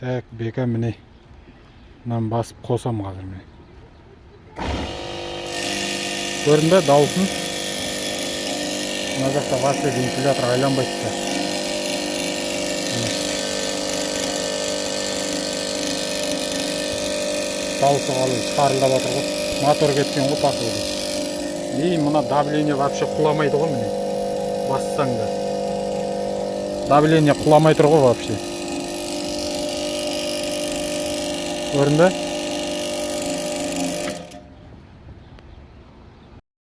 Так, бека міне. Мынаны басып қосам қазір міне. Көрдің бе дауысын? Мына жақта вообще вентилятор айланбайды да. Дауысы қалай шарылдап жатыр ғой. Мотор кеткен ғой походу. И мына давление вообще құламайды ғой міне. Бассаң да. Давление құламай тұр ғой вообще. Көрдің бе?